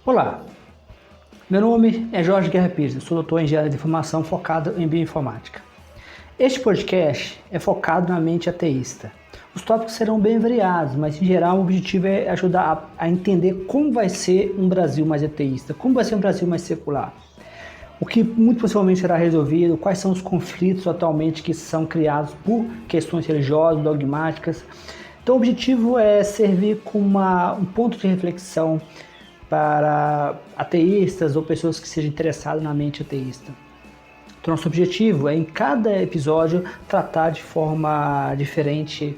Olá, meu nome é Jorge Guerra Pires, sou doutor em engenharia de informação focado em bioinformática. Este podcast é focado na mente ateísta. Os tópicos serão bem variados, mas em geral o objetivo é ajudar a entender como vai ser um Brasil mais ateísta, como vai ser um Brasil mais secular. O que muito possivelmente será resolvido, quais são os conflitos atualmente que são criados por questões religiosas, dogmáticas. Então o objetivo é servir como um ponto de reflexão para ateístas ou pessoas que sejam interessadas na mente ateísta. Então, nosso objetivo é, em cada episódio, tratar de forma diferente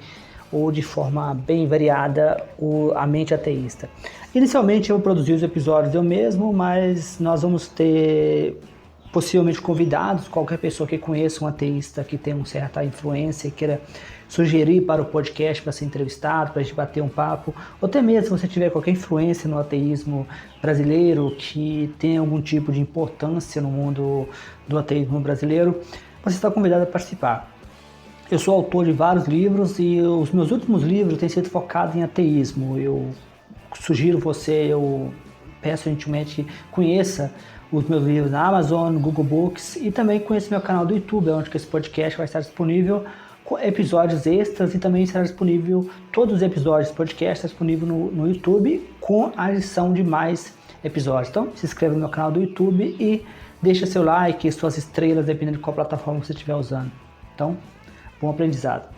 ou de forma bem variada a mente ateísta. Inicialmente, eu vou produzir os episódios eu mesmo, mas nós vamos ter possivelmente convidados, qualquer pessoa que conheça um ateísta que tem uma certa influência e queira sugerir para o podcast para ser entrevistado, para a gente bater um papo, ou até mesmo se você tiver qualquer influência no ateísmo brasileiro que tem algum tipo de importância no mundo do ateísmo brasileiro, você está convidado a participar. Eu sou autor de vários livros e os meus últimos livros têm sido focados em ateísmo. Eu sugiro eu peço gentilmente que conheça os meus livros na Amazon, no Google Books e também conheça meu canal do YouTube, onde esse podcast vai estar disponível com episódios extras e também será disponível, todos os episódios do podcast estão disponíveis no YouTube com a adição de mais episódios. Então se inscreva no meu canal do YouTube e deixa seu like e suas estrelas, dependendo de qual plataforma você estiver usando. Então, bom aprendizado.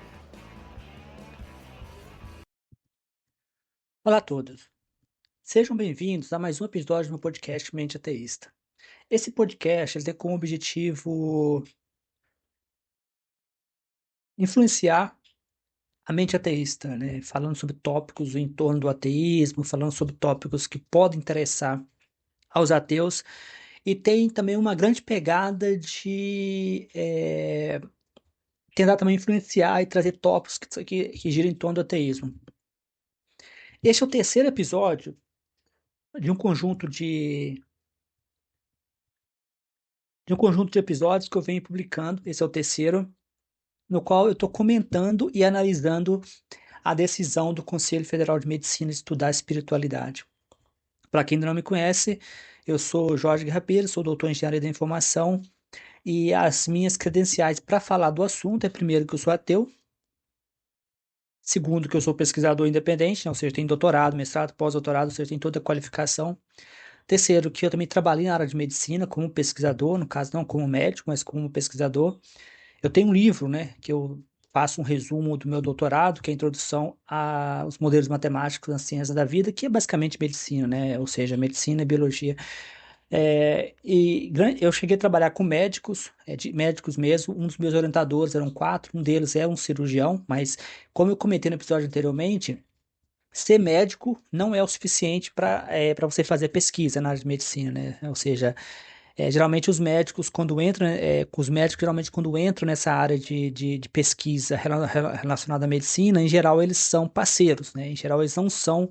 Olá a todos. Sejam bem-vindos a mais um episódio do meu podcast Mente Ateísta. Esse podcast ele tem como objetivo influenciar a mente ateísta, né? Falando sobre tópicos em torno do ateísmo, falando sobre tópicos que podem interessar aos ateus, e tem também uma grande pegada de tentar também influenciar e trazer tópicos que giram em torno do ateísmo. Este é o terceiro episódio de um conjunto de episódios que eu venho publicando. Esse é o terceiro, no qual eu estou comentando e analisando a decisão do Conselho Federal de Medicina de estudar a espiritualidade. Para quem ainda não me conhece, eu sou Jorge Guerra Pires, sou doutor em Engenharia da Informação e as minhas credenciais para falar do assunto é, primeiro, que eu sou ateu, segundo, que eu sou pesquisador independente, ou seja, tenho doutorado, mestrado, pós-doutorado, ou seja, tenho toda a qualificação. Terceiro, que eu também trabalhei na área de medicina como pesquisador, no caso não como médico, mas como pesquisador. Eu tenho um livro, né, que eu faço um resumo do meu doutorado, que é a introdução aos modelos matemáticos na ciência da vida, que é basicamente medicina, né, ou seja, medicina e biologia. Eu cheguei a trabalhar com médicos, de médicos mesmo. Um dos meus orientadores eram quatro, um deles é um cirurgião, mas como eu comentei no episódio anteriormente, ser médico não é o suficiente para você fazer pesquisa na área de medicina, né? Ou seja, geralmente os médicos, quando entram nessa área de pesquisa relacionada à medicina, em geral eles são parceiros, né? Em geral eles não são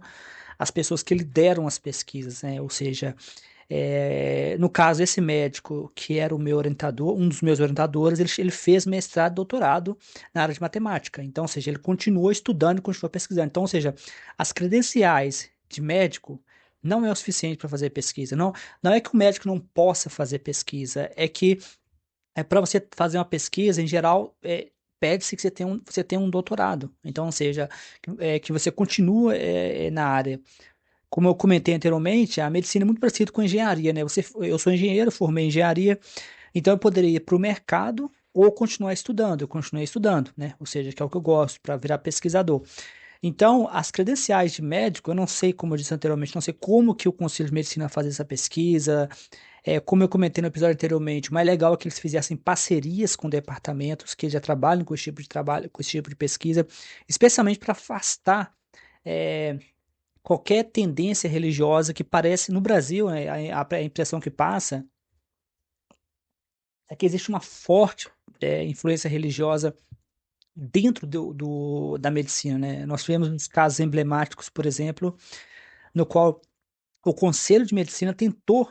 as pessoas que lideram as pesquisas, né? Ou seja, no caso, esse médico que era o meu orientador, um dos meus orientadores, ele fez mestrado e doutorado na área de matemática. Então, ou seja, ele continuou estudando e continuou pesquisando. Então, ou seja, as credenciais de médico não é o suficiente para fazer pesquisa. Não, não é que o médico não possa fazer pesquisa, é que para você fazer uma pesquisa, em geral, pede-se que você tenha um doutorado. Então, ou seja, que você continue na área. Como eu comentei anteriormente, a medicina é muito parecida com a engenharia, né? Eu sou engenheiro, formei em engenharia, então eu poderia ir para o mercado ou continuar estudando. Eu continuei estudando, né? Ou seja, que é o que eu gosto, para virar pesquisador. Então, as credenciais de médico, eu não sei, como eu disse anteriormente, não sei como que o Conselho de Medicina faz essa pesquisa. Como eu comentei no episódio anteriormente, o mais legal é que eles fizessem parcerias com departamentos que já trabalham com esse tipo de trabalho, com esse tipo de pesquisa, especialmente para afastar qualquer tendência religiosa que parece no Brasil, né, a impressão que passa é que existe uma forte influência religiosa dentro da medicina, né? Nós tivemos uns casos emblemáticos, por exemplo, no qual o Conselho de Medicina tentou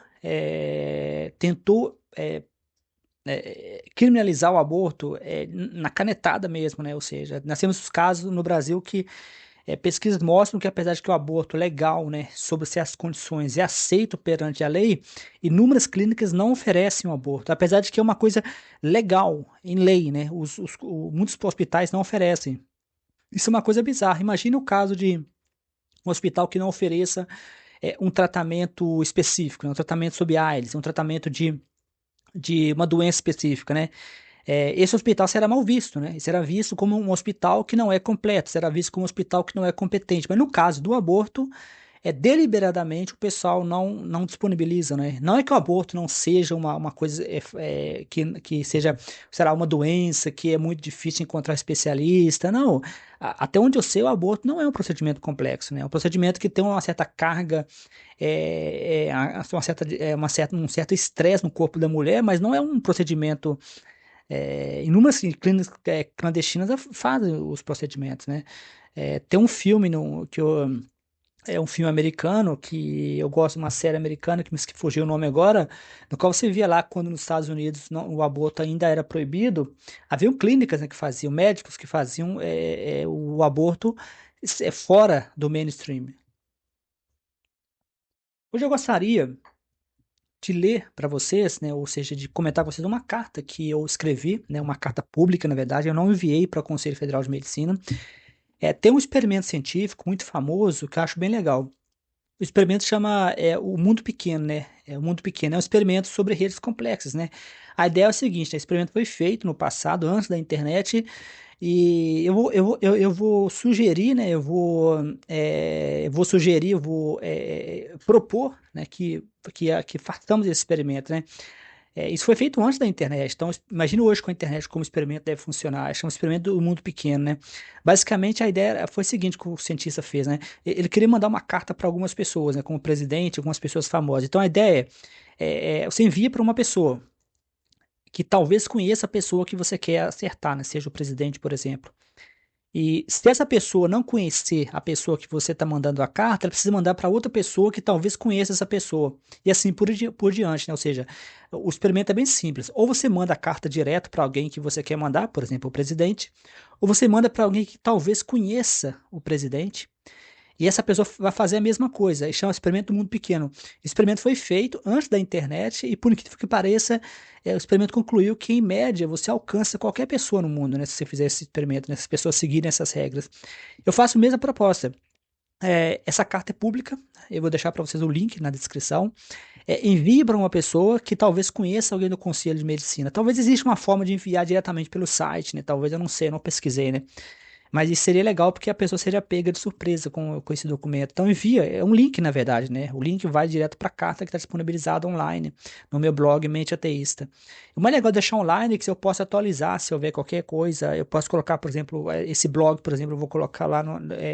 criminalizar o aborto na canetada mesmo, né? Ou seja, nós temos os casos no Brasil que pesquisas mostram que apesar de que o aborto legal, né, sob certas condições, é aceito perante a lei, inúmeras clínicas não oferecem o aborto, apesar de que é uma coisa legal, em lei, né, muitos hospitais não oferecem. Isso é uma coisa bizarra. Imagina o caso de um hospital que não ofereça um tratamento específico, né, um tratamento sobre AIDS, um tratamento de uma doença específica, né? Esse hospital será mal visto, né? Será visto como um hospital que não é completo, será visto como um hospital que não é competente. Mas no caso do aborto, deliberadamente o pessoal não disponibiliza, né? Não é que o aborto não seja uma coisa que seja, será uma doença que é muito difícil encontrar especialista, não. Até onde eu sei, o aborto não é um procedimento complexo, né? É um procedimento que tem uma certa carga, um certo estresse no corpo da mulher, mas não é um procedimento. Inúmeras clínicas clandestinas fazem os procedimentos, né? Tem um filme é um filme americano que eu gosto de uma série americana que fugiu o nome agora, no qual você via lá quando nos Estados Unidos o aborto ainda era proibido, haviam clínicas, né, que faziam, médicos que faziam o aborto fora do mainstream. Hoje eu gostaria de ler para vocês, né, ou seja, de comentar com vocês uma carta que eu escrevi, né, uma carta pública, na verdade, eu não enviei para o Conselho Federal de Medicina. Tem um experimento científico muito famoso que eu acho bem legal. O experimento chama O Mundo Pequeno, né? O Mundo Pequeno é um experimento sobre redes complexas, né? A ideia é o seguinte, né? O experimento foi feito no passado, antes da internet, e eu vou sugerir, né? Eu vou propor, né? Que façamos esse experimento, né? Isso foi feito antes da internet, então imagina hoje com a internet como o experimento deve funcionar. Chama experimento do mundo pequeno, né? Basicamente a ideia foi a seguinte que o cientista fez, né? Ele queria mandar uma carta para algumas pessoas, né? Como presidente, algumas pessoas famosas. Então a ideia você envia para uma pessoa que talvez conheça a pessoa que você quer acertar, né? Seja o presidente, por exemplo. E se essa pessoa não conhecer a pessoa que você está mandando a carta, ela precisa mandar para outra pessoa que talvez conheça essa pessoa. E assim por diante, né? Ou seja, o experimento é bem simples. Ou você manda a carta direto para alguém que você quer mandar, por exemplo, o presidente, ou você manda para alguém que talvez conheça o presidente. E essa pessoa vai fazer a mesma coisa, e chama experimento do mundo pequeno. O experimento foi feito antes da internet e, por incrível que pareça, o experimento concluiu que, em média, você alcança qualquer pessoa no mundo, né, se você fizer esse experimento, né, se as pessoas seguirem essas regras. Eu faço a mesma proposta. Essa carta é pública, eu vou deixar para vocês o link na descrição. Envie para uma pessoa que talvez conheça alguém do Conselho de Medicina. Talvez exista uma forma de enviar diretamente pelo site, né? Talvez eu não sei, eu não pesquisei, né? Mas isso seria legal porque a pessoa seria pega de surpresa com esse documento. Então envia, é um link na verdade, né? O link vai direto para a carta que está disponibilizada online no meu blog Mente Ateísta. O mais legal é deixar online é que se eu posso atualizar, se houver qualquer coisa, eu posso colocar, por exemplo, esse blog, por exemplo, eu vou colocar lá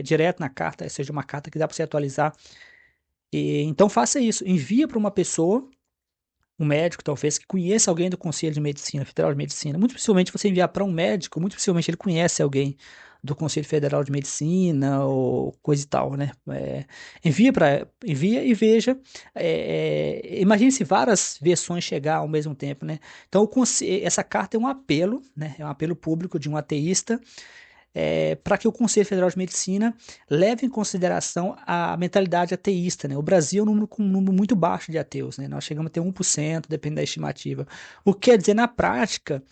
direto na carta, seja uma carta que dá para você atualizar. Então faça isso, envia para uma pessoa, um médico talvez que conheça alguém do Conselho de Medicina, Federal de Medicina. Muito possivelmente você enviar para um médico, muito possivelmente ele conhece alguém do Conselho Federal de Medicina ou coisa e tal, né? Envia e veja. Imagine se várias versões chegar ao mesmo tempo, né? Então essa carta é um apelo, né? É um apelo público de um ateísta para que o Conselho Federal de Medicina leve em consideração a mentalidade ateísta, né? O Brasil é com um número muito baixo de ateus, né? Nós chegamos a ter 1%, depende da estimativa. O que quer dizer, na prática,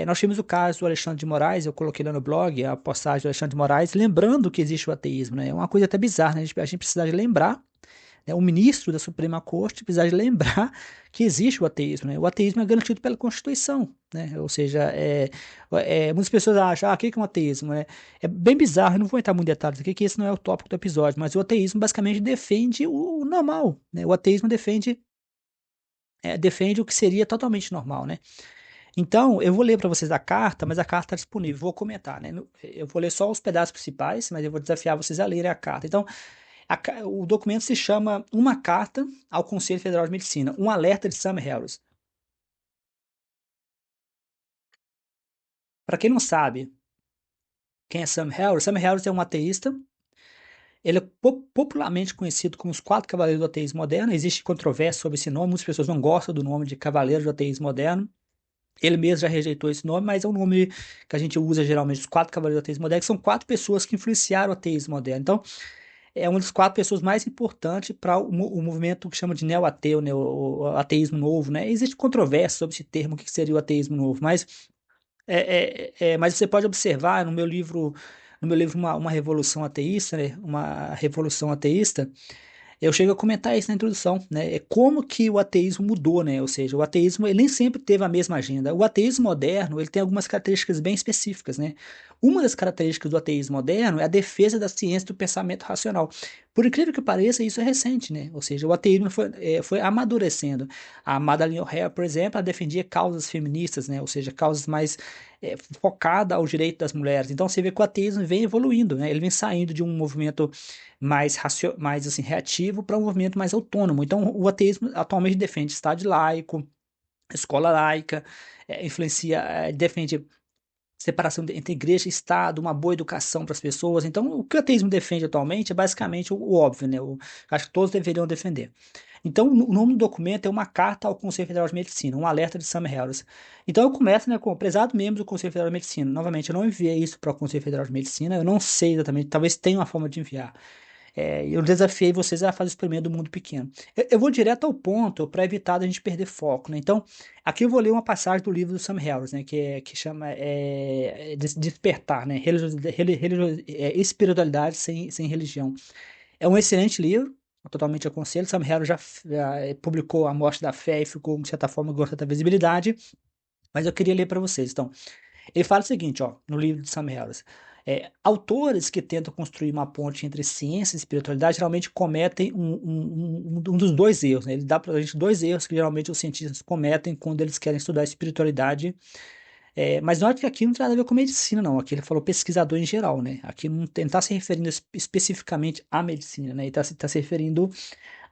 nós tivemos o caso do Alexandre de Moraes, eu coloquei lá no blog a postagem do Alexandre de Moraes, lembrando que existe o ateísmo, né? É uma coisa até bizarra, né? A gente precisa de lembrar, né? O ministro da Suprema Corte precisa de lembrar que existe o ateísmo, né? O ateísmo é garantido pela Constituição, né? Ou seja, muitas pessoas acham, o que é um ateísmo? É bem bizarro, eu não vou entrar muito em detalhes aqui, que esse não é o tópico do episódio, mas o ateísmo basicamente defende o normal, né? O ateísmo defende o que seria totalmente normal, né? Então, eu vou ler para vocês a carta, mas a carta está disponível, vou comentar, né? Eu vou ler só os pedaços principais, mas eu vou desafiar vocês a lerem a carta. Então, o documento se chama Uma Carta ao Conselho Federal de Medicina, um alerta de Sam Harris. Para quem não sabe quem é Sam Harris é um ateísta. Ele é popularmente conhecido como os Quatro Cavaleiros do Ateísmo Moderno. Existe controvérsia sobre esse nome, muitas pessoas não gostam do nome de Cavaleiros do Ateísmo Moderno. Ele mesmo já rejeitou esse nome, mas é um nome que a gente usa geralmente, os quatro cavaleiros do ateísmo moderno, que são quatro pessoas que influenciaram o ateísmo moderno. Então, é uma das quatro pessoas mais importantes para o movimento que chama de neo-ateu, né, o ateísmo novo, né? Existe controvérsia sobre esse termo, o que seria o ateísmo novo, mas, mas você pode observar no meu livro uma revolução ateísta, né, uma revolução ateísta, eu chego a comentar isso na introdução, né? É como que o ateísmo mudou, né? Ou seja, o ateísmo ele nem sempre teve a mesma agenda. O ateísmo moderno ele tem algumas características bem específicas, né? Uma das características do ateísmo moderno é a defesa da ciência e do pensamento racional. Por incrível que pareça, isso é recente, né? Ou seja, o ateísmo foi amadurecendo. A Madalyn O'Hair, por exemplo, ela defendia causas feministas, né? Ou seja, causas mais focadas ao direito das mulheres. Então você vê que o ateísmo vem evoluindo, né? Ele vem saindo de um movimento mais assim, reativo para um movimento mais autônomo. Então, o ateísmo atualmente defende Estado laico, escola laica, defende separação entre igreja e Estado, uma boa educação para as pessoas. Então, o que o ateísmo defende atualmente é basicamente o óbvio, né? Acho que todos deveriam defender. Então, o nome do documento é uma carta ao Conselho Federal de Medicina, um alerta de Sam Harris. Então, eu começo, né, com o prezado membro do Conselho Federal de Medicina. Novamente, eu não enviei isso para o Conselho Federal de Medicina, eu não sei exatamente, talvez tenha uma forma de enviar. Eu desafiei vocês a fazer o experimento do mundo pequeno. Eu vou direto ao ponto para evitar a gente perder foco, né? Então, aqui eu vou ler uma passagem do livro do Sam Harris, né? Que chama Despertar, né? Espiritualidade sem religião. É um excelente livro, eu totalmente aconselho. Sam Harris já publicou A Morte da Fé e ficou, de certa forma, com certa visibilidade. Mas eu queria ler para vocês. Então, ele fala o seguinte, ó, no livro de Sam Harris. Autores que tentam construir uma ponte entre ciência e espiritualidade geralmente cometem um dos dois erros, né? Ele dá para a gente dois erros que geralmente os cientistas cometem quando eles querem estudar espiritualidade. Mas note que aqui não tem nada a ver com medicina, não. Aqui ele falou pesquisador em geral, né? Aqui não está se referindo especificamente à medicina, né? Ele está se referindo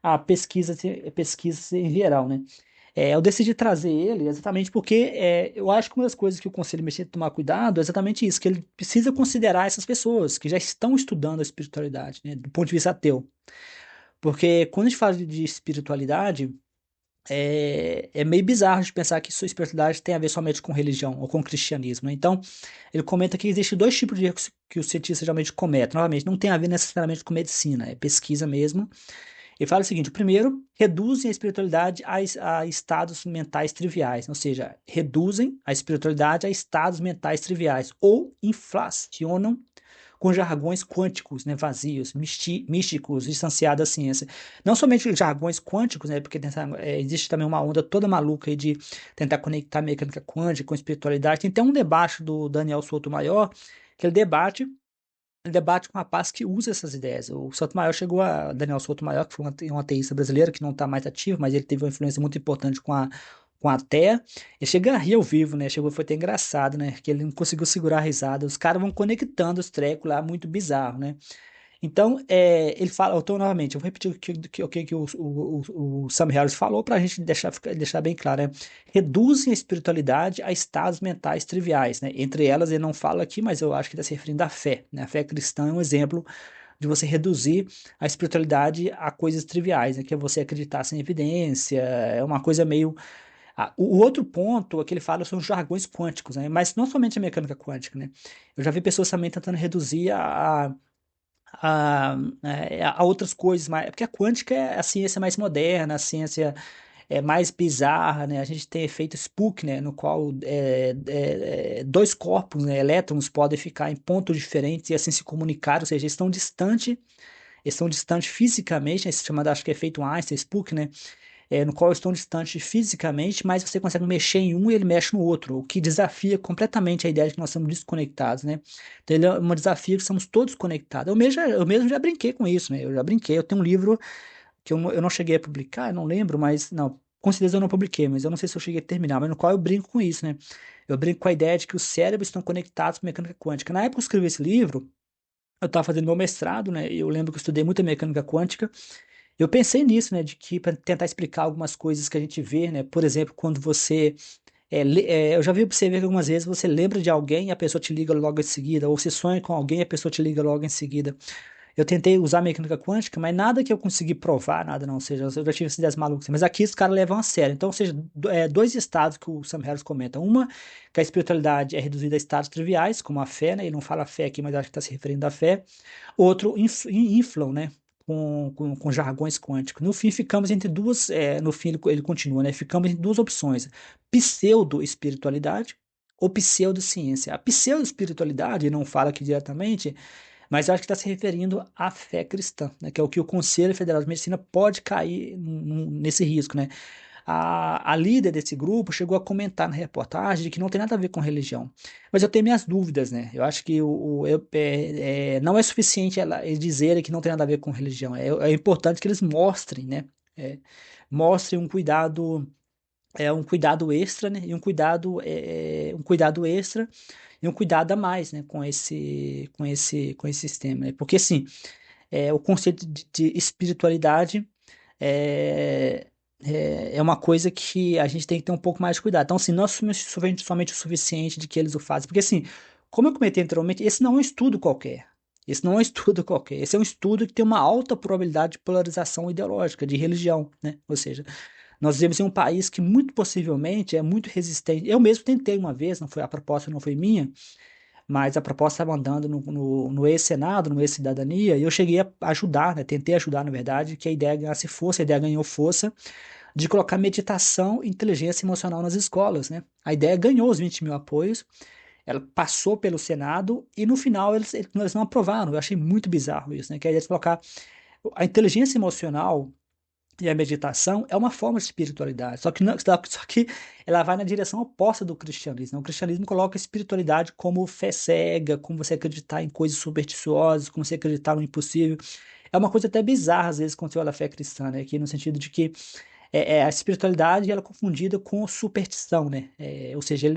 a pesquisas em geral, né? Eu decidi trazer ele exatamente porque eu acho que uma das coisas que o Conselho Messias tem que tomar cuidado é exatamente isso, que ele precisa considerar essas pessoas que já estão estudando a espiritualidade, né, do ponto de vista ateu. Porque quando a gente fala de espiritualidade, é meio bizarro de pensar que sua espiritualidade tem a ver somente com religião ou com cristianismo, né? Então, ele comenta que existem dois tipos de erros que os cientistas geralmente cometem. Novamente, não tem a ver necessariamente com medicina, é pesquisa mesmo. Ele fala o seguinte: o primeiro, reduzem a espiritualidade a estados mentais triviais, ou seja, reduzem a espiritualidade a estados mentais triviais, ou inflacionam com jargões quânticos, né, vazios, místicos, distanciados da ciência. Não somente jargões quânticos, né, porque existe também uma onda toda maluca aí de tentar conectar mecânica quântica com espiritualidade. Tem até um debate do Daniel Souto-Maior, que ele debate com um rapaz que usa essas ideias. O Sotomayor Daniel Sotomayor, que foi um ateísta brasileiro que não está mais ativo, mas ele teve uma influência muito importante com a TEA. Ele chega a rir ao vivo, né? Foi até engraçado, né? Que ele não conseguiu segurar a risada. Os caras vão conectando os trecos lá, muito bizarro, né? Então, ele fala, então, novamente, eu vou repetir o que o Sam Harris falou para a gente deixar bem claro, né? Reduzem a espiritualidade a estados mentais triviais, né? Entre elas, ele não fala aqui, mas eu acho que está se referindo à fé, né? A fé cristã é um exemplo de você reduzir a espiritualidade a coisas triviais, né? Que é você acreditar sem evidência, é uma coisa meio... o outro ponto é que ele fala são os jargões quânticos, né? Mas não somente a mecânica quântica, né? Eu já vi pessoas também tentando reduzir a outras coisas, porque a quântica é a ciência mais moderna, a ciência mais bizarra, né? A gente tem efeito Spook, né? No qual dois corpos, né, elétrons podem ficar em pontos diferentes e assim se comunicar, ou seja, eles estão distantes fisicamente, né? Esse chamado, acho que é efeito Einstein, Spook, né? No qual estão distantes fisicamente, mas você consegue mexer em um e ele mexe no outro, o que desafia completamente a ideia de que nós somos desconectados, né? Então ele é um desafio que somos todos conectados. Eu mesmo já brinquei com isso, né? Eu já brinquei, eu tenho um livro que eu não cheguei a publicar, eu não lembro, mas não, com certeza eu não publiquei, mas eu não sei se eu cheguei a terminar, mas no qual eu brinco com isso, né? Eu brinco com a ideia de que os cérebros estão conectados com mecânica quântica. Na época que eu escrevi esse livro, eu estava fazendo meu mestrado, né? E eu lembro que eu estudei muita mecânica quântica. Eu pensei nisso, né, de que para tentar explicar algumas coisas que a gente vê, né, por exemplo, quando eu já vi observar que algumas vezes você lembra de alguém e a pessoa te liga logo em seguida, ou você sonha com alguém e a pessoa te liga logo em seguida. Eu tentei usar a mecânica quântica, mas nada que eu consegui provar, nada não. Ou seja, eu já tive essas ideias malucas. Mas aqui os caras levam a sério. Então, ou seja, dois estados que o Sam Harris comenta. Uma, que a espiritualidade é reduzida a estados triviais, como a fé, né? Ele não fala fé aqui, mas acho que está se referindo à fé. Outro, inflam, né? Com jargões quânticos. No fim, ficamos entre duas. No fim, ele continua, né? Ficamos entre duas opções: pseudo-espiritualidade ou pseudociência. A pseudo-espiritualidade, não fala aqui diretamente, mas eu acho que está se referindo à fé cristã, né, que é o que o Conselho Federal de Medicina pode cair nesse risco, né? A líder desse grupo chegou a comentar na reportagem de que não tem nada a ver com religião. Mas eu tenho minhas dúvidas, né? Eu acho que não é suficiente eles dizerem que não tem nada a ver com religião. É importante que eles mostrem, né? É, mostrem um cuidado extra, né? E um cuidado extra e um cuidado a mais, né? Com esse sistema, né? Porque assim, o conceito de espiritualidade é, é uma coisa que a gente tem que ter um pouco mais de cuidado. Então, assim, não assumir somente o suficiente de que eles o fazem. Porque, assim, como eu comentei anteriormente, esse não é um estudo qualquer. Esse não é um estudo qualquer. Esse é um estudo que tem uma alta probabilidade de polarização ideológica, de religião, né? Ou seja, nós vivemos em um país que muito possivelmente é muito resistente. Eu mesmo tentei uma vez, não foi a proposta não foi minha, mas a proposta estava andando no ex-Senado, no ex-Cidadania, e eu cheguei a ajudar, né? Tentei ajudar, na verdade, que a ideia ganhasse força, a ideia ganhou força de colocar meditação e inteligência emocional nas escolas, né? A ideia ganhou os 20 mil apoios, ela passou pelo Senado e no final eles não aprovaram. Eu achei muito bizarro isso, né? Que a ideia de colocar a inteligência emocional e a meditação é uma forma de espiritualidade, só que ela vai na direção oposta do cristianismo. O cristianismo coloca a espiritualidade como fé cega, como você acreditar em coisas supersticiosas, como você acreditar no impossível. É uma coisa até bizarra, às vezes, quando você olha a fé cristã, né? Aqui no sentido de que a espiritualidade ela é confundida com superstição, né? Ou seja,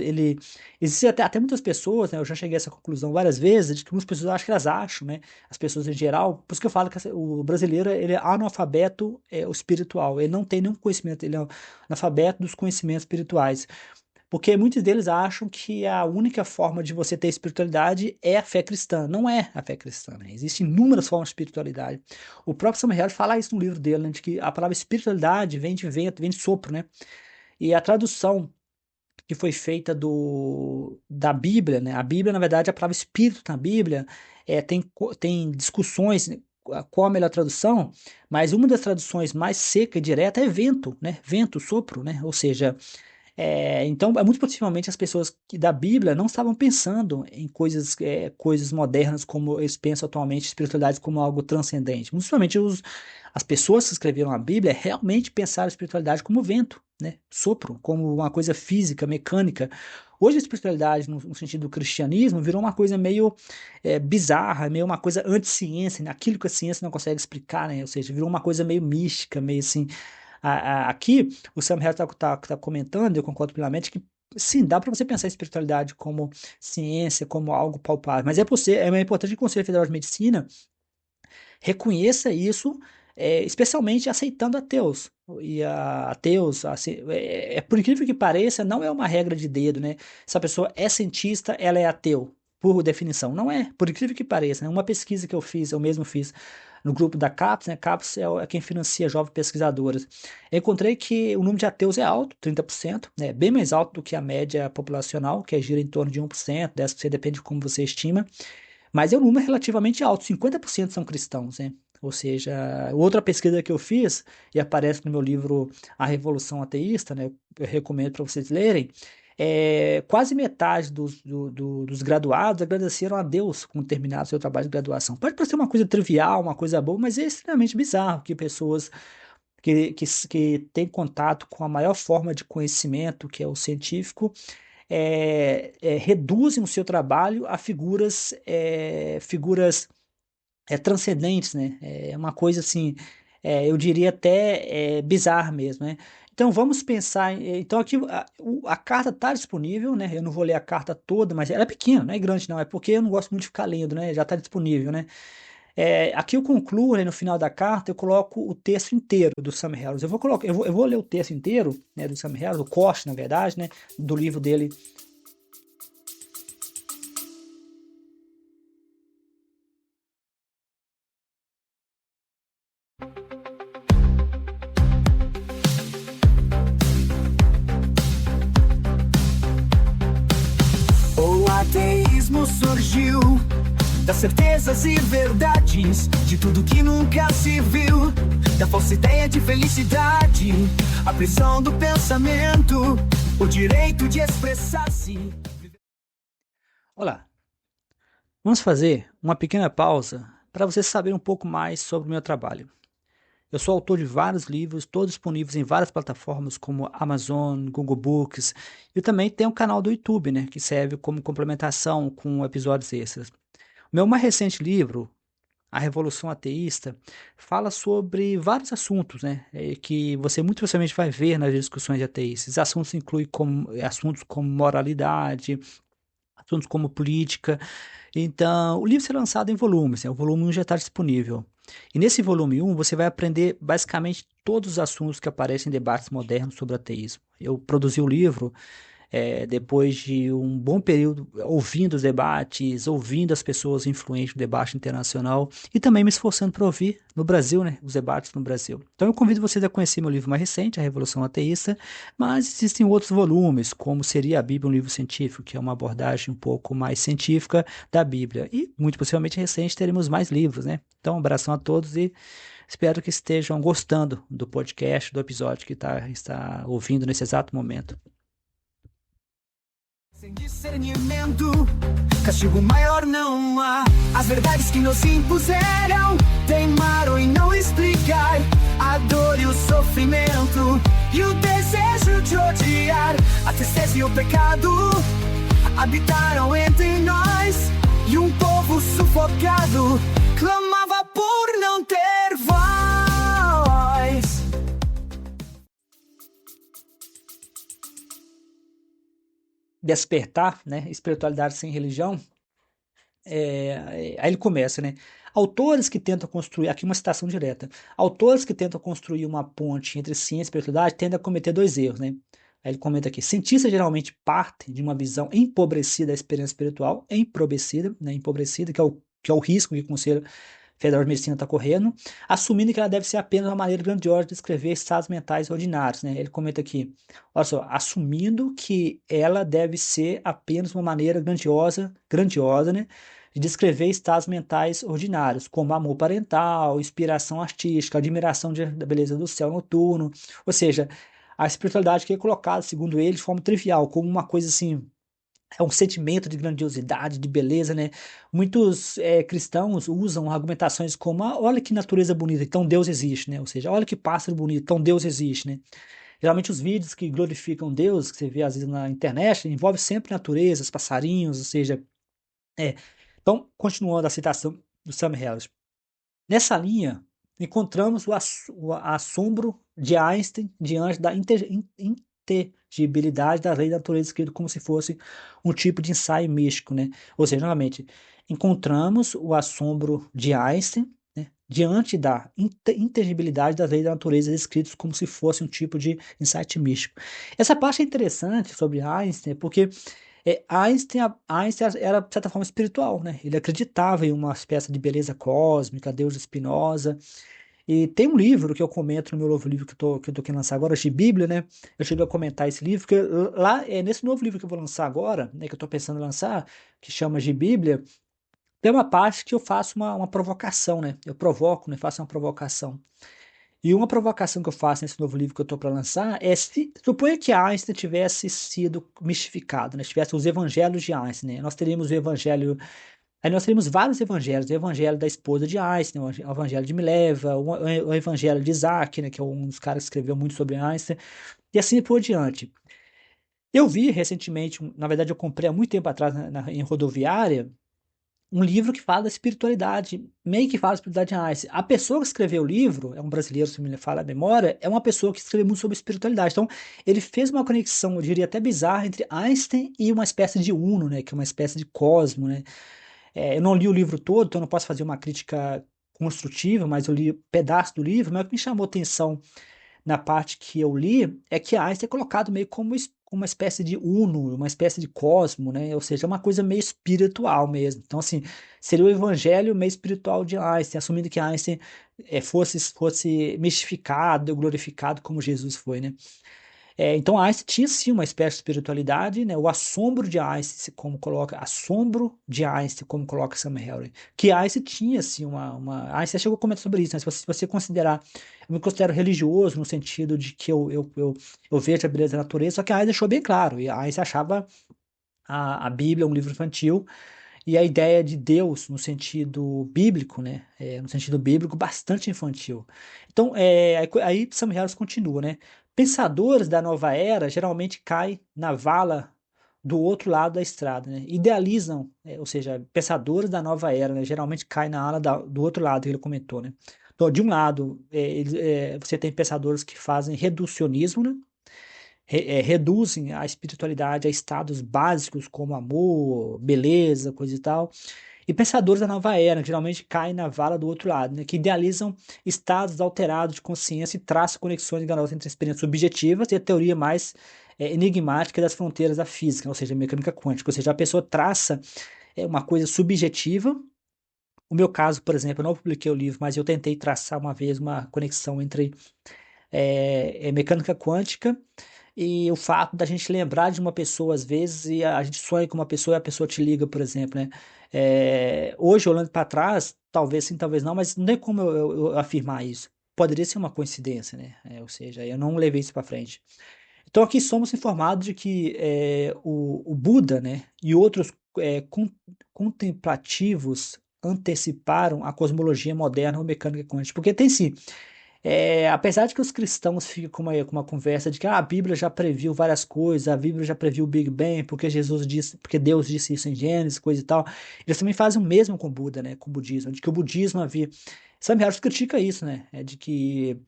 existe até muitas pessoas, né? Eu já cheguei a essa conclusão várias vezes, de que muitas pessoas acham que elas acham, né? As pessoas em geral, por isso que eu falo que o brasileiro ele é analfabeto o espiritual, ele não tem nenhum conhecimento, ele é analfabeto dos conhecimentos espirituais. Porque muitos deles acham que a única forma de você ter espiritualidade é a fé cristã. Não é a fé cristã, né? Existem inúmeras formas de espiritualidade. O próprio Samuel Harris fala isso no livro dele, né? De que a palavra espiritualidade vem de vento, vem de sopro, né? E a tradução que foi feita da Bíblia, né? A Bíblia, na verdade, a palavra espírito na Bíblia tem discussões, né, qual a melhor tradução, mas uma das traduções mais seca e direta é vento, né? Vento, sopro, né? Ou seja, então, muito possivelmente as pessoas da Bíblia não estavam pensando em coisas modernas como eles pensam atualmente, espiritualidade como algo transcendente. Muito possivelmente as pessoas que escreveram a Bíblia realmente pensaram a espiritualidade como vento, né? Sopro, como uma coisa física, mecânica. Hoje a espiritualidade, no sentido do cristianismo, virou uma coisa meio bizarra, meio uma coisa anti-ciência, né? Aquilo que a ciência não consegue explicar, né? Ou seja, virou uma coisa meio mística, meio assim. Aqui, o Sam Harris tá comentando, eu concordo plenamente, que sim, dá para você pensar em espiritualidade como ciência, como algo palpável, mas é importante que o Conselho Federal de Medicina reconheça isso, especialmente aceitando ateus. E ateus, assim, por incrível que pareça, não é uma regra de dedo, né? Se a pessoa é cientista, ela é ateu, por definição. Não é, por incrível que pareça, né? Uma pesquisa que eu mesmo fiz no grupo da CAPES, né? CAPES é quem financia jovens pesquisadoras. Eu encontrei que o número de ateus é alto, 30%, né? Bem mais alto do que a média populacional, que gira em torno de 1%, 10%, depende de como você estima. Mas é um número relativamente alto, 50% são cristãos, né? Ou seja, outra pesquisa que eu fiz, e aparece no meu livro A Revolução Ateísta, né? Eu recomendo para vocês lerem, quase metade dos graduados agradeceram a Deus quando terminaram seu trabalho de graduação. Pode parecer uma coisa trivial, uma coisa boa, mas é extremamente bizarro que pessoas que têm contato com a maior forma de conhecimento, que é o científico, reduzem o seu trabalho a figuras transcendentes, né? É uma coisa assim, eu diria até bizarra mesmo, né? Então vamos pensar. Então aqui a carta está disponível, né? Eu não vou ler a carta toda, mas ela é pequena, não é grande, não. É porque eu não gosto muito de ficar lendo, né? Já está disponível, né? Aqui eu concluo, né, no final da carta, eu coloco o texto inteiro do Sam Harris. Eu vou ler o texto inteiro, né, do Sam Harris, o corte, na verdade, né, do livro dele surgiu das certezas e verdades, de tudo que nunca se viu, da falsa ideia de felicidade, a prisão do pensamento, o direito de expressar-se. Olá, vamos fazer uma pequena pausa para você saber um pouco mais sobre o meu trabalho. Eu sou autor de vários livros, todos disponíveis em várias plataformas como Amazon, Google Books, e também tenho um canal do YouTube, né, que serve como complementação com episódios extras. O meu mais recente livro, A Revolução Ateísta, fala sobre vários assuntos, né, que você muito possivelmente vai ver nas discussões de ateístas. Esses assuntos incluem assuntos como moralidade, assuntos como política. Então, o livro será lançado em volumes, né? O volume 1 já está disponível. E nesse volume 1 você vai aprender basicamente todos os assuntos que aparecem em debates modernos sobre ateísmo. Eu produzi o livro depois de um bom período ouvindo os debates, ouvindo as pessoas influentes no debate internacional e também me esforçando para ouvir no Brasil, né, os debates no Brasil. Então eu convido vocês a conhecer meu livro mais recente, A Revolução Ateísta, mas existem outros volumes, como seria a Bíblia, um livro científico, que é uma abordagem um pouco mais científica da Bíblia. E muito possivelmente recente teremos mais livros, né? Então um abração a todos e espero que estejam gostando do podcast, do episódio que está ouvindo nesse exato momento. Sem discernimento, castigo maior não há. As verdades que nos impuseram teimaram em não explicar a dor e o sofrimento e o desejo de odiar. A tristeza e o pecado habitaram entre nós, e um povo sufocado clamava por não ter voz. Despertar, né, espiritualidade sem religião, aí ele começa, né, autores que tentam construir, aqui uma citação direta, autores que tentam construir uma ponte entre ciência e espiritualidade tendem a cometer dois erros, né, aí ele comenta aqui, cientistas geralmente partem de uma visão empobrecida da experiência espiritual, empobrecida, que é o risco que o Conselho Federal de Medicina está correndo, assumindo que ela deve ser apenas uma maneira grandiosa de descrever estados mentais ordinários, né? Ele comenta aqui, olha só, assumindo que ela deve ser apenas uma maneira grandiosa, né, de descrever estados mentais ordinários, como amor parental, inspiração artística, admiração da beleza do céu noturno, ou seja, a espiritualidade que é colocada, segundo ele, de forma trivial, como uma coisa assim, é um sentimento de grandiosidade, de beleza, né? Muitos cristãos usam argumentações como, olha que natureza bonita, então Deus existe, né? Ou seja, olha que pássaro bonito, então Deus existe, né? Geralmente os vídeos que glorificam Deus, que você vê às vezes na internet, envolve sempre naturezas, passarinhos, ou seja, é. Então, continuando a citação do Sam Harris. Nessa linha, encontramos o assombro de Einstein diante da inteligibilidade da lei da natureza escrita como se fosse um tipo de ensaio místico, né? Ou seja, novamente, encontramos o assombro de Einstein, né, diante da inteligibilidade das leis da natureza escritas como se fosse um tipo de insight místico. Essa parte é interessante sobre Einstein, porque Einstein era, de certa forma, espiritual, né? Ele acreditava em uma espécie de beleza cósmica, Deus de Spinoza. E tem um livro que eu comento no meu novo livro que eu tô querendo lançar agora, de Bíblia, né? Eu cheguei a comentar esse livro, porque lá, nesse novo livro que eu vou lançar agora, né, que eu tô pensando em lançar, que chama de Bíblia, tem uma parte que eu faço uma provocação, né? Eu provoco, né? Faço uma provocação. E uma provocação que eu faço nesse novo livro que eu estou para lançar é suponha que Einstein tivesse sido mistificado, né? Tivesse os evangelhos de Einstein, né? Nós teríamos o evangelho, aí nós teríamos vários evangelhos, o evangelho da esposa de Einstein, o evangelho de Mileva, o evangelho de Isaac, né? Que é um dos caras que escreveu muito sobre Einstein, e assim por diante. Eu vi recentemente, na verdade eu comprei há muito tempo atrás em rodoviária, um livro que fala da espiritualidade, meio que fala da espiritualidade de Einstein. A pessoa que escreveu o livro, é um brasileiro, se me fala a memória, é uma pessoa que escreveu muito sobre espiritualidade. Então, ele fez uma conexão, eu diria até bizarra, entre Einstein e uma espécie de Uno, né, que é uma espécie de cosmo, né. Eu não li o livro todo, então não posso fazer uma crítica construtiva, mas eu li pedaço do livro, mas o que me chamou atenção na parte que eu li, é que Einstein é colocado meio como uma espécie de uno, uma espécie de cosmo, né? Ou seja, uma coisa meio espiritual mesmo. Então, assim, seria o evangelho meio espiritual de Einstein, assumindo que Einstein fosse mistificado, glorificado como Jesus foi, né? Então Einstein tinha sim uma espécie de espiritualidade, né? O assombro de Einstein, como coloca Sam Harris, que Einstein tinha assim Einstein chegou a comentar sobre isso, né? Se você considerar, eu me considero religioso no sentido de que eu vejo a beleza da natureza, só que Einstein deixou bem claro, e Einstein achava a Bíblia um livro infantil, e a ideia de Deus no sentido bíblico, né? No sentido bíblico, bastante infantil. Então, aí Sam Harris continua, né? Pensadores da nova era geralmente caem na vala do outro lado da estrada, né? Idealizam, ou seja, pensadores da nova era, né? Geralmente caem na ala do outro lado que ele comentou, né? Então, de um lado, você tem pensadores que fazem reducionismo, né? Reduzem a espiritualidade a estados básicos como amor, beleza, coisa e tal. E pensadores da nova era, que geralmente caem na vala do outro lado, né, que idealizam estados alterados de consciência e traçam conexões enganosas entre experiências subjetivas e a teoria mais enigmática das fronteiras da física, ou seja, a mecânica quântica. Ou seja, a pessoa traça uma coisa subjetiva. O meu caso, por exemplo, eu não publiquei o livro, mas eu tentei traçar uma vez uma conexão entre mecânica quântica e o fato da gente lembrar de uma pessoa às vezes e a gente sonha com uma pessoa e a pessoa te liga, por exemplo, né? Hoje, olhando para trás, talvez sim, talvez não, mas não tem como eu afirmar isso. Poderia ser uma coincidência, né? Ou seja, eu não levei isso para frente. Então aqui somos informados de que o Buda, né, e outros contemplativos anteciparam a cosmologia moderna ou mecânica quântica, porque tem sim. Apesar de que os cristãos ficam com uma conversa de que a Bíblia já previu várias coisas, a Bíblia já previu o Big Bang, porque Deus disse isso em Gênesis, coisa e tal, eles também fazem o mesmo com o Buda, né, com o budismo, de que o budismo havia. Sam Harris critica isso, né, de que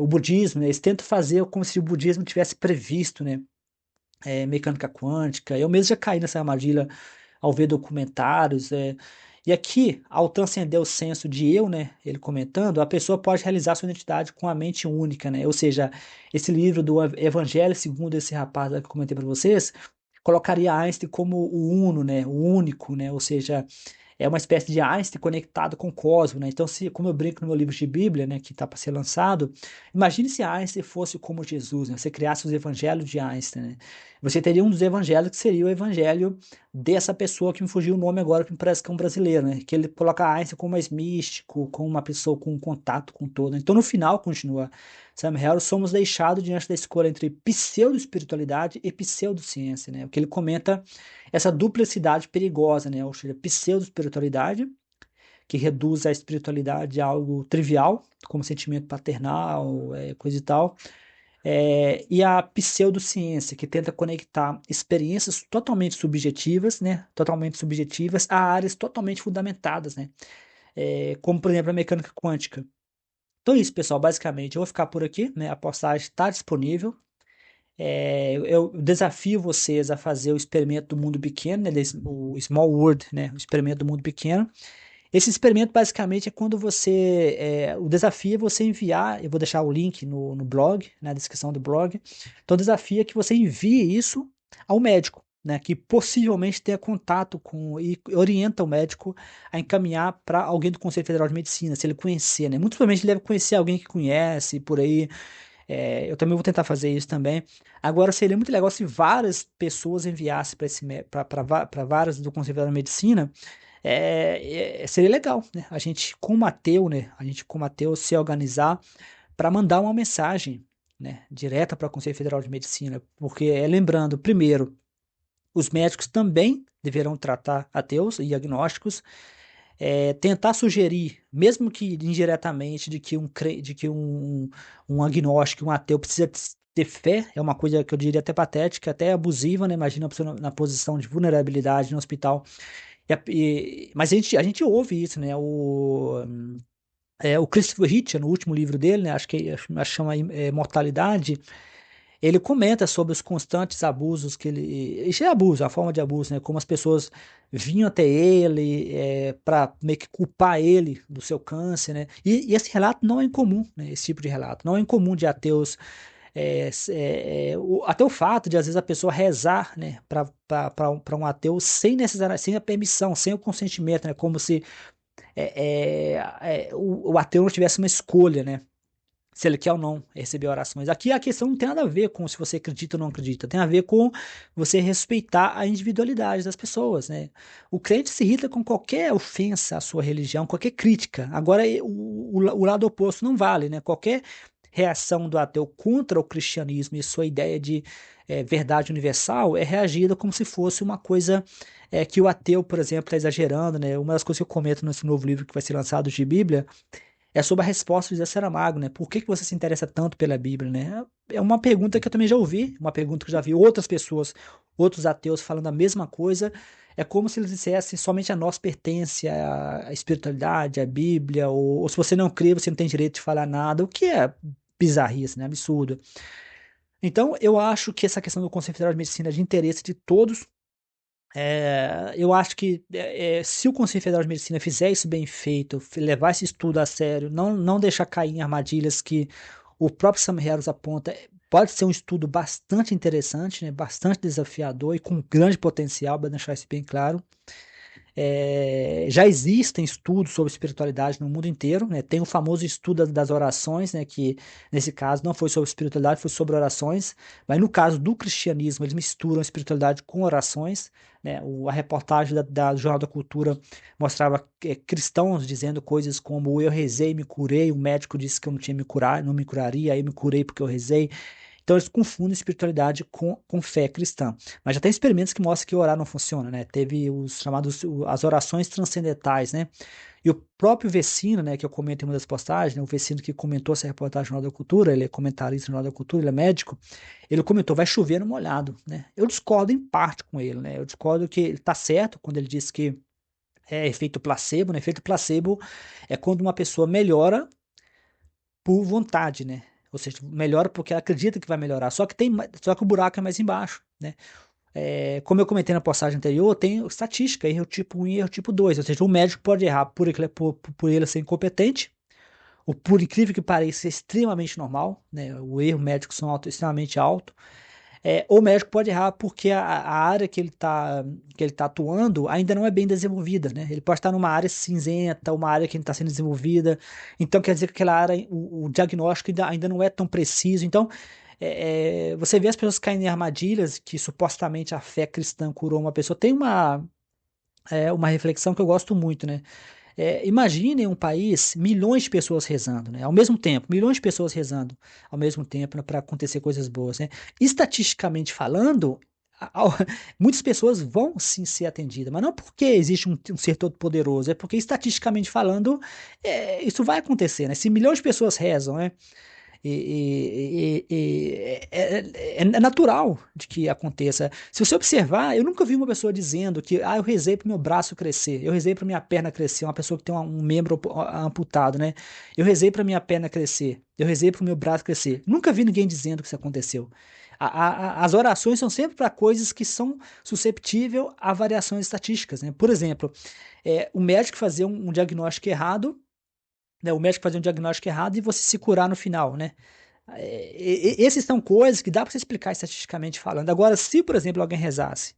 o budismo, né, eles tentam fazer como se o budismo tivesse previsto, né, mecânica quântica. Eu mesmo já caí nessa armadilha ao ver documentários. E aqui, ao transcender o senso de eu, né, ele comentando, a pessoa pode realizar sua identidade com a mente única, né? Ou seja, esse livro do Evangelho, segundo esse rapaz que eu comentei para vocês, colocaria Einstein como o uno, né, o único, né? Ou seja, é uma espécie de Einstein conectado com o cosmos, né? Então, como eu brinco no meu livro de Bíblia, né, que está para ser lançado, imagine se Einstein fosse como Jesus, né? Você criasse os evangelhos de Einstein, né? Você teria um dos evangelhos que seria o evangelho dessa pessoa que me fugiu o nome agora, que me parece que é um brasileiro, né? Que ele coloca Einstein como mais místico, como uma pessoa com contato com todo. Então, no final, continua Sam Harris, somos deixados diante da escolha entre pseudo-espiritualidade e pseudociência, né? O que ele comenta essa duplicidade perigosa, né? Ou seja, pseudo-espiritualidade, que reduz a espiritualidade a algo trivial, como sentimento paternal, coisa e tal, e a pseudociência, que tenta conectar experiências totalmente subjetivas, né? Totalmente subjetivas, a áreas totalmente fundamentadas, né? Como, por exemplo, a mecânica quântica. Então é isso, pessoal. Basicamente, eu vou ficar por aqui, né? A postagem está disponível. Eu desafio vocês a fazer o experimento do mundo pequeno, né, o Small World, né, o experimento do mundo pequeno. Esse experimento basicamente é quando o desafio é você enviar, eu vou deixar o link no blog, na descrição do blog. Então o desafio é que você envie isso ao médico, né, que possivelmente tenha contato com e orienta o médico a encaminhar para alguém do Conselho Federal de Medicina, se ele conhecer, né. Muito provavelmente ele deve conhecer alguém que conhece por aí. Eu também vou tentar fazer isso também. Agora, seria muito legal se várias pessoas enviassem para várias do Conselho Federal de Medicina. Seria legal, né? A gente, como ateu, né? A gente, como ateu, se organizar para mandar uma mensagem, né, direta para o Conselho Federal de Medicina. Porque, lembrando, primeiro, os médicos também deverão tratar ateus e agnósticos, tentar sugerir, mesmo que indiretamente, de que um agnóstico, um ateu precisa ter fé, é uma coisa que eu diria até patética, até abusiva, né? Imagina a pessoa na posição de vulnerabilidade no hospital. Mas a gente ouve isso, né? O Christopher Hitchens, no último livro dele, né? Acho que chama Mortalidade. Ele comenta sobre os constantes abusos que ele. Isso é abuso, a forma de abuso, né? Como as pessoas vinham até ele para meio que culpar ele do seu câncer, né? E esse relato não é incomum, né? Esse tipo de relato. Não é incomum de ateus. Até o fato de, às vezes, a pessoa rezar, né, para um ateu sem a permissão, sem o consentimento, né? Como se o ateu não tivesse uma escolha, né? se ele quer ou não receber orações. Aqui a questão não tem nada a ver com se você acredita ou não acredita, tem a ver com você respeitar a individualidade das pessoas, né? O crente se irrita com qualquer ofensa à sua religião, qualquer crítica. Agora, o lado oposto não vale, né? Qualquer reação do ateu contra o cristianismo e sua ideia de verdade universal é reagida como se fosse uma coisa que o ateu, por exemplo, está exagerando, né? Uma das coisas que eu comento nesse novo livro que vai ser lançado de Bíblia é sobre a resposta de José Saramago, né? Por que você se interessa tanto pela Bíblia, né? É uma pergunta que eu também já ouvi, uma pergunta que eu já vi outras pessoas, outros ateus falando a mesma coisa. É como se eles dissessem somente a nós pertence a espiritualidade, a Bíblia, ou se você não crê, você não tem direito de falar nada, o que é bizarrice, né? Absurdo. Então, eu acho que essa questão do Conselho Federal de Medicina é de interesse de todos. Eu acho que se o Conselho Federal de Medicina fizer isso bem feito, levar esse estudo a sério, não deixar cair em armadilhas que o próprio Sam Harris aponta, pode ser um estudo bastante interessante, né, bastante desafiador e com grande potencial, para deixar isso bem claro. Já existem estudos sobre espiritualidade no mundo inteiro, né? Tem o famoso estudo das orações, né? Que nesse caso não foi sobre espiritualidade, foi sobre orações, mas no caso do cristianismo eles misturam espiritualidade com orações, né? A reportagem da Jornal da Cultura mostrava cristãos dizendo coisas como: eu rezei e me curei, o médico disse que eu não tinha não me curaria, aí eu me curei porque eu rezei. Então eles confundem espiritualidade com fé cristã. Mas já tem experimentos que mostram que orar não funciona, né? Teve os chamados, as orações transcendentais, né? E o próprio Vecino, né, que eu comento em uma das postagens, né, o Vecino que comentou essa reportagem no Jornal da Cultura, ele é comentarista no Jornal da Cultura, ele é médico, ele comentou: vai chover no molhado, né? Eu discordo em parte com ele, né? Eu discordo que ele está certo quando ele diz que é efeito placebo, né? Efeito placebo é quando uma pessoa melhora por vontade, né? Ou seja, melhora porque ela acredita que vai melhorar. Só que o buraco é mais embaixo, né? Como eu comentei na postagem anterior, tem estatística, erro tipo 1 e erro tipo 2. Ou seja, o médico pode errar por ele ser incompetente, ou por incrível que pareça, é extremamente normal, né? O erro médico são extremamente alto. O médico pode errar porque a área que ele tá atuando ainda não é bem desenvolvida, né? Ele pode estar numa área cinzenta, uma área que não está sendo desenvolvida. Então, quer dizer que aquela área, o diagnóstico ainda não é tão preciso. Então, você vê as pessoas caindo em armadilhas que supostamente a fé cristã curou uma pessoa. Tem uma reflexão que eu gosto muito, né? Imaginem um país, milhões de pessoas rezando, né? Ao mesmo tempo, milhões de pessoas rezando ao mesmo tempo, né, para acontecer coisas boas, né? Estatisticamente falando, muitas pessoas vão sim ser atendidas, mas não porque existe um ser todo poderoso, é porque estatisticamente falando, isso vai acontecer, né? Se milhões de pessoas rezam, né? É natural de que aconteça. Se você observar, eu nunca vi uma pessoa dizendo que eu rezei para o meu braço crescer, eu rezei para minha perna crescer, uma pessoa que tem um membro amputado, né? Eu rezei para minha perna crescer, eu rezei para o meu braço crescer. Nunca vi ninguém dizendo que isso aconteceu. As orações são sempre para coisas que são susceptíveis a variações estatísticas, né? Por exemplo, o médico fazer um diagnóstico errado, né, o médico fazer um diagnóstico errado e você se curar no final, né? Essas são coisas que dá para você explicar estatisticamente falando. Agora, se, por exemplo, alguém rezasse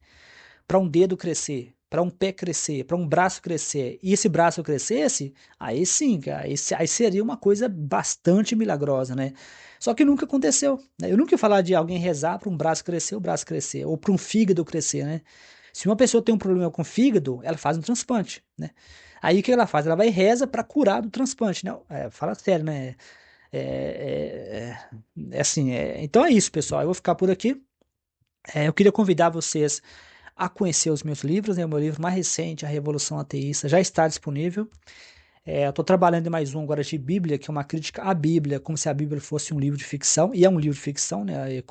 para um dedo crescer, para um pé crescer, para um braço crescer, e esse braço crescesse, aí sim, aí seria uma coisa bastante milagrosa, né? Só que nunca aconteceu, né? Eu nunca ia falar de alguém rezar para um braço crescer, o braço crescer, ou para um fígado crescer, né? Se uma pessoa tem um problema com o fígado, ela faz um transplante, né? Aí o que ela faz? Ela vai e reza para curar do transplante. Não, fala sério, né? Assim, então é isso, pessoal. Eu vou ficar por aqui. Eu queria convidar vocês a conhecer os meus livros, né? O meu livro mais recente, A Revolução Ateísta, já está disponível. Eu estou trabalhando em mais um agora de Bíblia, que é uma crítica à Bíblia, como se a Bíblia fosse um livro de ficção, e é um livro de ficção, né?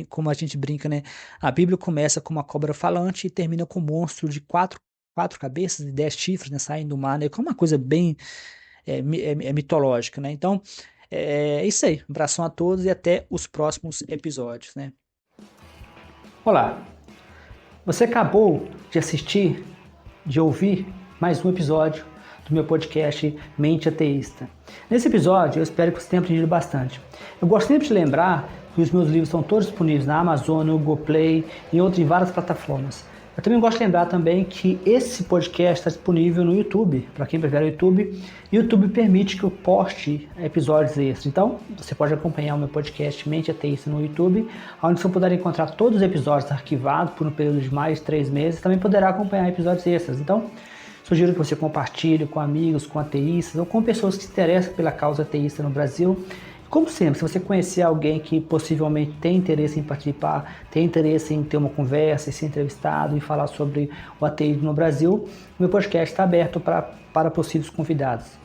Como a gente brinca, né? A Bíblia começa com uma cobra falante e termina com um monstro de quatro cabeças e 10 chifres, né? Saindo do mar, né? Que é uma coisa bem mitológica, né? Então, é isso aí. Um abração a todos e até os próximos episódios, né? Olá, você acabou de assistir, de ouvir mais um episódio do meu podcast Mente Ateísta. Nesse episódio, eu espero que você tenha aprendido bastante. Eu gosto sempre de lembrar que os meus livros estão todos disponíveis na Amazon, no Google Play e em várias plataformas. Eu também gosto de lembrar também que esse podcast está disponível no YouTube. Para quem prefere o YouTube permite que eu poste episódios extras. Então, você pode acompanhar o meu podcast Mente Ateísta no YouTube, onde você poderá encontrar todos os episódios arquivados por um período de mais de 3 meses. Também poderá acompanhar episódios extras. Então, sugiro que você compartilhe com amigos, com ateístas ou com pessoas que se interessam pela causa ateísta no Brasil. Como sempre, se você conhecer alguém que possivelmente tem interesse em participar, tem interesse em ter uma conversa, em ser entrevistado e falar sobre o ateísmo no Brasil, meu podcast está aberto para possíveis convidados.